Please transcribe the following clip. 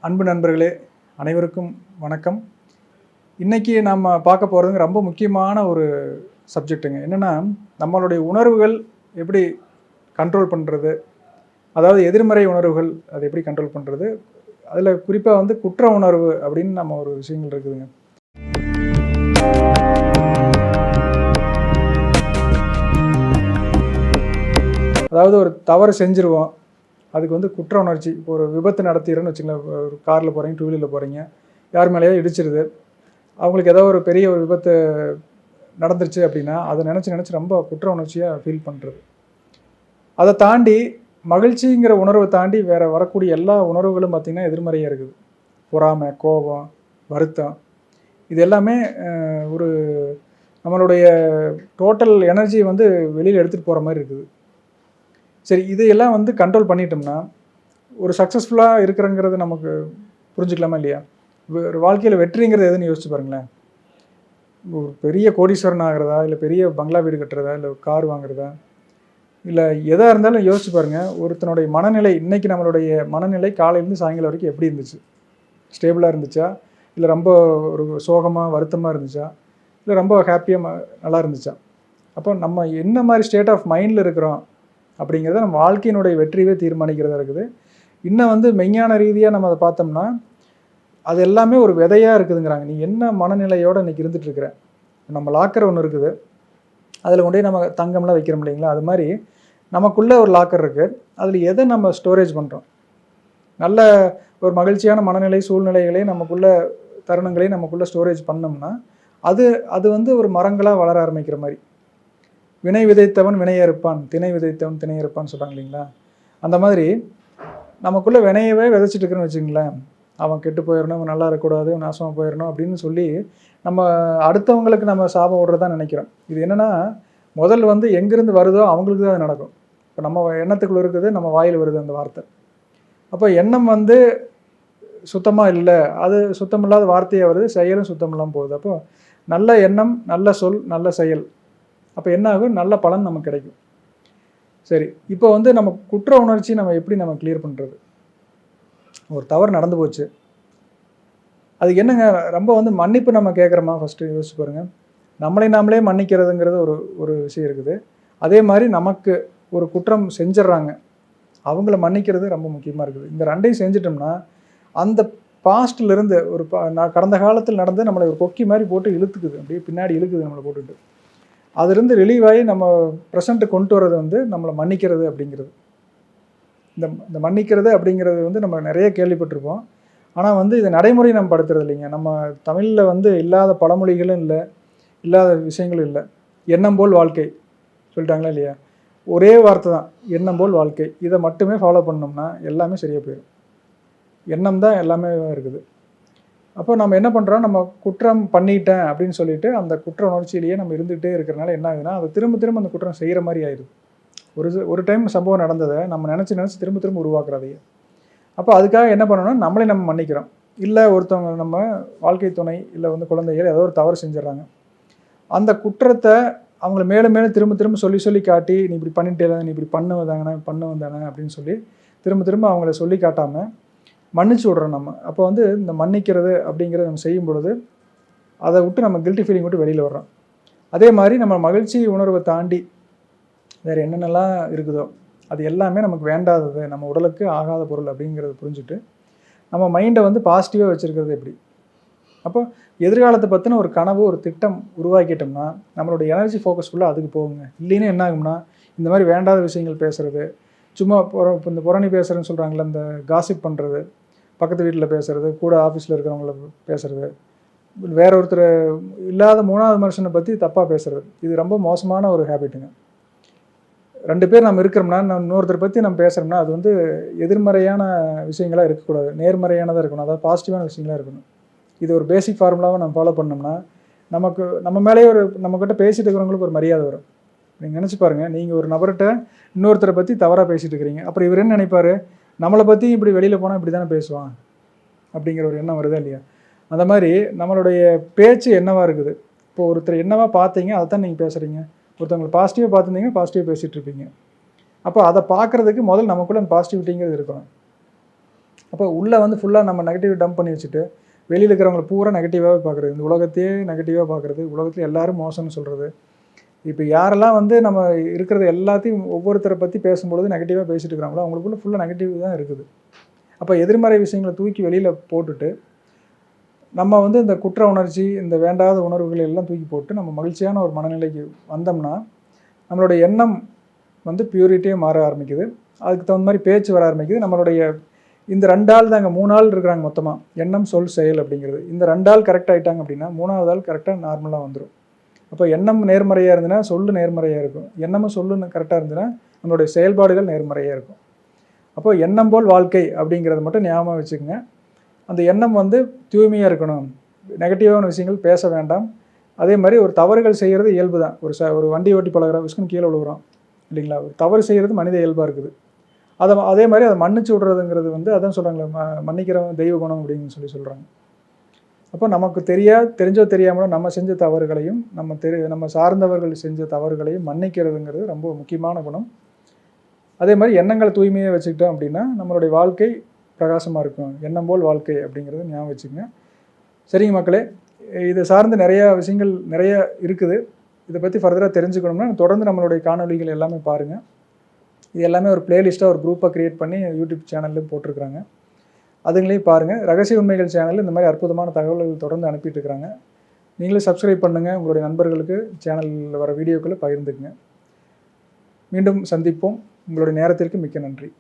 அன்பு நண்பர்களே, அனைவருக்கும் வணக்கம். இன்றைக்கி நம்ம பார்க்க போகிறதுங்க ரொம்ப முக்கியமான ஒரு சப்ஜெக்ட்டுங்க. என்னென்னா, நம்மளுடைய உணர்வுகள் எப்படி கண்ட்ரோல் பண்ணுறது, அதாவது எதிர்மறை உணர்வுகள் அதை எப்படி கண்ட்ரோல் பண்ணுறது, அதில் குறிப்பாக வந்து குற்ற உணர்வு அப்படின்னு நம்ம ஒரு விஷயங்கள் இருக்குதுங்க. அதாவது ஒரு தவறு செஞ்சுருவோம், அதுக்கு வந்து குற்ற உணர்ச்சி. இப்போ ஒரு விபத்து நடத்திடுறேன்னு வச்சுங்களேன், ஒரு காரில் போகிறீங்க, டூ வீலரில் போகிறீங்க, யார் மேலேயோ இடிச்சிருது, அவங்களுக்கு ஏதோ ஒரு பெரிய ஒரு விபத்து நடந்துருச்சு அப்படின்னா அதை நினச்சி ரொம்ப குற்ற உணர்ச்சியாக ஃபீல் பண்ணுறது. அதை தாண்டி மகிழ்ச்சிங்கிற உணர்வை தாண்டி வேறு வரக்கூடிய எல்லா உணர்வுகளும் பார்த்திங்கன்னா எதிர்மறையாக இருக்குது. பொறாமை, கோபம், வருத்தம், இது எல்லாமே ஒரு நம்மளுடைய டோட்டல் எனர்ஜி வந்து வெளியில் எடுத்துகிட்டு போகிற மாதிரி இருக்குது. சரி, இதையெல்லாம் வந்து கண்ட்ரோல் பண்ணிட்டோம்னா ஒரு சக்ஸஸ்ஃபுல்லாக இருக்கிறங்கிறது நமக்கு புரிஞ்சுக்கலாமா இல்லையா? ஒரு வாழ்க்கையில் வெற்றிங்கிறது எதுன்னு யோசிச்சு பாருங்களேன். ஒரு பெரிய கோடீஸ்வரன் ஆகிறதா, இல்லை பெரிய பங்களா வீடு கட்டுறதா, இல்லை கார் வாங்குறதா, இல்லை எதாக இருந்தாலும் யோசிச்சு பாருங்கள். ஒருத்தனுடைய மனநிலை, இன்றைக்கி நம்மளுடைய மனநிலை காலையிலேருந்து சாயங்காலம் வரைக்கும் எப்படி இருந்துச்சு? ஸ்டேபிளாக இருந்துச்சா, இல்லை ரொம்ப ஒரு சோகமாக வருத்தமாக இருந்துச்சா, இல்லை ரொம்ப ஹாப்பியாக நல்லா இருந்துச்சா? அப்போ நம்ம என்ன மாதிரி ஸ்டேட் ஆஃப் மைண்டில் இருக்கிறோம் அப்படிங்கிறத நம்ம வாழ்க்கையினுடைய வெற்றியே தீர்மானிக்கிறதா இருக்குது. இன்னும் வந்து மெய்ஞான ரீதியாக நம்ம அதை பார்த்தோம்னா அது எல்லாமே ஒரு விதையாக இருக்குதுங்கிறாங்க. நீ என்ன மனநிலையோடு இன்றைக்கி இருந்துகிட்ருக்கிற, நம்ம லாக்கர் ஒன்று இருக்குது, அதில் கொண்டு போய் நம்ம தங்கம்லாம் வைக்கிறோம் இல்லைங்களா? அது மாதிரி நமக்குள்ளே ஒரு லாக்கர் இருக்குது, அதில் எதை நம்ம ஸ்டோரேஜ் பண்ணுறோம். நல்ல ஒரு மகிழ்ச்சியான மனநிலை சூழ்நிலைகளே நமக்குள்ளே தருணங்களையும் நமக்குள்ளே ஸ்டோரேஜ் பண்ணோம்னா அது அது வந்து ஒரு மரங்களாக வளர ஆரம்பிக்கிற மாதிரி. வினை விதைத்தவன் வினையை இருப்பான், திணை விதைத்தவன் திணையை இருப்பான்னு சொல்கிறாங்க இல்லைங்களா? அந்த மாதிரி நமக்குள்ளே வினையவே விதைச்சிட்டு இருக்கிறேன்னு வச்சுங்களேன், அவன் கெட்டு போயிடணும், அவன் நல்லா இருக்கக்கூடாது, நாசமாக போயிடணும் அப்படின்னு சொல்லி நம்ம அடுத்தவங்களுக்கு நம்ம சாபம் விடுறதான் நினைக்கிறோம். இது என்னென்னா, முதல் வந்து எங்கேருந்து வருதோ அவங்களுக்கு தான் அது நடக்கும். இப்போ நம்ம எண்ணத்துக்குள்ளே இருக்குது, நம்ம வாயில் வருது அந்த வார்த்தை. அப்போ எண்ணம் வந்து சுத்தமாக இல்லை, அது சுத்தமில்லாத வார்த்தையாக வருது, செயலும் சுத்தம் இல்லாமல் போகுது. அப்போ நல்ல எண்ணம், நல்ல சொல், நல்ல செயல், அப்போ என்ன ஆகும்? நல்ல பலன் நமக்கு கிடைக்கும். சரி, இப்போ வந்து நம்ம குற்ற உணர்ச்சி நம்ம எப்படி நம்ம கிளியர் பண்ணுறது? ஒரு தவறு நடந்து போச்சு, அதுக்கு என்னங்க ரொம்ப வந்து மன்னிப்பு நம்ம கேட்குறோமா? ஃபஸ்ட்டு யோசிச்சு பாருங்கள். நாமளே மன்னிக்கிறதுங்கிறது ஒரு ஒரு விஷயம் இருக்குது. அதே மாதிரி நமக்கு ஒரு குற்றம் செஞ்சிடறாங்க, அவங்கள மன்னிக்கிறது ரொம்ப முக்கியமாக இருக்குது. இந்த ரெண்டையும் செஞ்சிட்டோம்னா அந்த பாஸ்ட்லேருந்து ஒரு நான் கடந்த காலத்தில் நடந்து நம்மளை ஒரு கொக்கி மாதிரி போட்டு இழுத்துக்குது, அப்படியே பின்னாடி இழுக்குது நம்மளை போட்டுட்டு. அதிலிருந்து ரிலீவ் ஆகி நம்ம ப்ரெசண்ட்டுக்கு கொண்டு வர்றது வந்து நம்மளை மன்னிக்கிறது அப்படிங்கிறது. இந்த மன்னிக்கிறது அப்படிங்கிறது வந்து நம்ம நிறைய கேள்விப்பட்டிருப்போம். ஆனால் வந்து இதை நடைமுறை நம்ம படுத்துறது இல்லைங்க. நம்ம தமிழில் வந்து இல்லாத பழமொழிகளும் இல்லை, இல்லாத விஷயங்களும் இல்லை. எண்ணம் போல் வாழ்க்கை சொல்லிட்டாங்களா இல்லையா? ஒரே வார்த்தை தான், எண்ணம் போல் வாழ்க்கை. இதை மட்டுமே ஃபாலோ பண்ணோம்னா எல்லாமே சரியாக போயிடும். எண்ணம் தான் எல்லாமே இருக்குது. அப்போ நம்ம என்ன பண்ணுறோம், நம்ம குற்றம் பண்ணிட்டேன் அப்படின்னு சொல்லிட்டு அந்த குற்ற உணர்ச்சியிலேயே நம்ம இருந்துகிட்டே இருக்கிறனால என்ன ஆகுதுன்னா, அதை திரும்ப அந்த குற்றம் செய்கிற மாதிரி ஆயிடுது. ஒரு டைம் சம்பவம் நடந்ததை நம்ம நினச்சி திரும்ப உருவாக்குறதையே. அப்போ அதுக்காக என்ன பண்ணணும்னா, நம்மளே நம்ம மன்னிக்கிறோம். இல்லை ஒருத்தவங்க நம்ம வாழ்க்கை துணை இல்லை வந்து குழந்தைகள் ஏதோ ஒரு தவறு செஞ்சிடறாங்க, அந்த குற்றத்தை அவங்கள மேலும் திரும்ப சொல்லி காட்டி, நீ இப்படி பண்ணிட்டே, நீ இப்படி பண்ணுவதானே அப்படின்னு சொல்லி திரும்ப அவங்கள சொல்லி காட்டாமல் மன்னிச்சு விட்றோம் நம்ம. அப்போ வந்து இந்த மன்னிக்கிறது அப்படிங்கிறத நம்ம செய்யும் பொழுது அதை விட்டு நம்ம கில்ட்டி ஃபீலிங் விட்டு வெளியில் வர்றோம். அதே மாதிரி நம்ம மகிழ்ச்சி உணர்வை தாண்டி வேறு என்னென்னலாம் இருக்குதோ அது எல்லாமே நமக்கு வேண்டாதது, நம்ம உடலுக்கு ஆகாத பொருள் அப்படிங்கிறத புரிஞ்சுட்டு நம்ம மைண்டை வந்து பாசிட்டிவாக வச்சுருக்கிறது எப்படி. அப்போ எதிர்காலத்தை பற்றின ஒரு கனவு, ஒரு திட்டம் உருவாக்கிட்டோம்னா நம்மளோட எனர்ஜி ஃபோக்கஸ் ஃபுல்லாக அதுக்கு போகுங்க. இல்லைன்னா என்ன ஆகும்னா, இந்த மாதிரி வேண்டாத விஷயங்கள் பேசுகிறது, சும்மா இப்போ இந்த புரணி பேசுகிறேன்னு சொல்கிறாங்களே, இந்த காசிப் பண்ணுறது, பக்கத்து வீட்டில் பேசுகிறது, கூட ஆஃபீஸில் இருக்கிறவங்கள பேசுகிறது, வேற ஒருத்தர் இல்லாத மூணாவது மனுஷனை பற்றி தப்பாக பேசுகிறது, இது ரொம்ப மோசமான ஒரு ஹேபிட்டுங்க. 2 பேர் நம்ம இருக்கிறோம்னா, நம்ம இன்னொருத்தரை பற்றி நம்ம பேசுகிறோம்னா அது வந்து எதிர்மறையான விஷயங்களாக இருக்கக்கூடாது, நேர்மறையானதாக இருக்கணும், அதாவது பாசிட்டிவான விஷயங்களாக இருக்கணும். இது ஒரு பேசிக் ஃபார்முலாவை நம்ம ஃபாலோ பண்ணோம்னா நமக்கு நம்ம மேலேயே நம்மக்கிட்ட பேசிகிட்டு இருக்கிறவங்களுக்கு ஒரு மரியாதை வரும். நீங்கள் நினச்சி பாருங்கள், நீங்கள் ஒரு நபர்கிட்ட இன்னொருத்தரை பற்றி தவறாக பேசிகிட்டு இருக்கிறீங்க, அப்புறம் இவர் என்ன நினைப்பார், நம்மளை பற்றி இப்படி வெளியில் போனால் இப்படி தானே பேசுவான் அப்படிங்கிற ஒரு எண்ணம் வருதா இல்லையா? அந்த மாதிரி நம்மளுடைய பேச்சு என்னவாக இருக்குது. இப்போ ஒருத்தர் என்னவா பார்த்தீங்க அதை தான் நீங்கள் பேசுகிறீங்க. ஒருத்தவங்களை பாசிட்டிவாக பார்த்துருந்தீங்கன்னா பாசிட்டிவாக பேசிகிட்டு இருப்பீங்க. அப்போ அதை பார்க்குறதுக்கு முதல் நமக்குள்ள அந்த பாசிட்டிவிட்டிங்கிறது இருக்கணும். அப்போ உள்ளே வந்து ஃபுல்லாக நம்ம நெகட்டிவ் டம்ப் பண்ணி வச்சுட்டு வெளியில் இருக்கிறவங்களை பூரா நெகட்டிவாகவே பார்க்குறது, இந்த உலகத்தையே நெகட்டிவாக பார்க்குறது, உலகத்தில் எல்லோரும் மோசம்னு சொல்கிறது. இப்போ யாரெல்லாம் வந்து நம்ம இருக்கிறது எல்லாத்தையும் ஒவ்வொருத்தரை பற்றி பேசும்பொழுது நெகட்டிவாக பேசிட்டு இருக்கிறாங்களோ அவங்களுக்குள்ள ஃபுல்லாக நெகட்டிவ் தான் இருக்குது. அப்போ எதிர்மறை விஷயங்களை தூக்கி வெளியில் போட்டுட்டு நம்ம வந்து இந்த குற்ற உணர்ச்சி, இந்த வேண்டாத உணர்வுகளை எல்லாம் தூக்கி போட்டு நம்ம மகிழ்ச்சியான ஒரு மனநிலைக்கு வந்தோம்னா நம்மளுடைய எண்ணம் வந்து பியூரிட்டியாக மாற ஆரம்பிக்குது. அதுக்கு தகுந்த மாதிரி பேச்சு வர ஆரம்பிக்குது. நம்மளுடைய இந்த 2 ஆள் தாங்க, 3 ஆள் இருக்கிறாங்க மொத்தமாக, எண்ணம் சொல் செயல் அப்படிங்கிறது. இந்த 2 ஆள் கரெக்ட் ஆகிட்டாங்க அப்படின்னா 3ஆவது ஆள் கரெக்டாக நார்மலாக வந்துடும். அப்போ எண்ணம் நேர்மறையாக இருந்ததுன்னா சொல்லு நேர்மறையாக இருக்கும், எண்ணமும் சொல்லுன்னு கரெக்டாக இருந்ததுன்னா நம்மளுடைய செயல்பாடுகள் நேர்மறையாக இருக்கும். அப்போ எண்ணம் போல் வாழ்க்கை அப்படிங்கிறத மட்டும் ஞாபகம் வச்சுக்கோங்க. அந்த எண்ணம் வந்து தூய்மையாக இருக்கணும், நெகட்டிவான விஷயங்கள் பேச வேண்டாம். அதே மாதிரி ஒரு தவறுகள் செய்கிறது இயல்பு தான். ஒரு வண்டி ஓட்டி பழகிற விஸ்குன்னு கீழே விழுகிறோம் இல்லைங்களா, ஒரு தவறு செய்கிறது மனித இயல்பாக இருக்குது. அதே மாதிரி அதை மன்னிச்சு விட்றதுங்கிறது வந்து அதான் சொல்கிறாங்களே, மன்னிக்கிறவன் தெய்வ குணம் அப்படின்னு சொல்கிறாங்க. அப்போ நமக்கு தெரிஞ்சோ தெரியாமலோ நம்ம செஞ்ச தவறுகளையும் நம்ம சார்ந்தவர்கள் செஞ்ச தவறுகளையும் மன்னிக்கிறதுங்கிறது ரொம்ப முக்கியமான குணம். அதே மாதிரி எண்ணங்களை தூய்மையாக வச்சுக்கிட்டோம் அப்படின்னா நம்மளுடைய வாழ்க்கை பிரகாசமாக இருக்கும். எண்ணம் போல் வாழ்க்கை அப்படிங்கிறத ஞாபகம் வச்சுக்கோங்க. சரிங்க மக்களே, இதை சார்ந்து நிறையா விஷயங்கள் நிறைய இருக்குது. இதை பற்றி ஃபர்தராக தெரிஞ்சுக்கணும்னா தொடர்ந்து நம்மளுடைய காணொலிகள் எல்லாமே பாருங்கள். இது எல்லாமே ஒரு பிளேலிஸ்ட்டாக ஒரு குரூப்பாக க்ரியேட் பண்ணி யூடியூப் சேனல்லையும் போட்டிருக்கிறாங்க, அதுங்களையும் பாருங்கள். ரகசிய உண்மைகள் சேனலில் இந்த மாதிரி அற்புதமான தகவல்கள் தொடர்ந்து அனுப்பிட்டு இருக்கிறாங்க. நீங்களும் சப்ஸ்கிரைப் பண்ணுங்கள், உங்களுடைய நண்பர்களுக்கு சேனலில் வர வீடியோக்களை பகிர்ந்துக்குங்க. மீண்டும் சந்திப்போம். உங்களுடைய நேரத்திற்கு மிக்க நன்றி.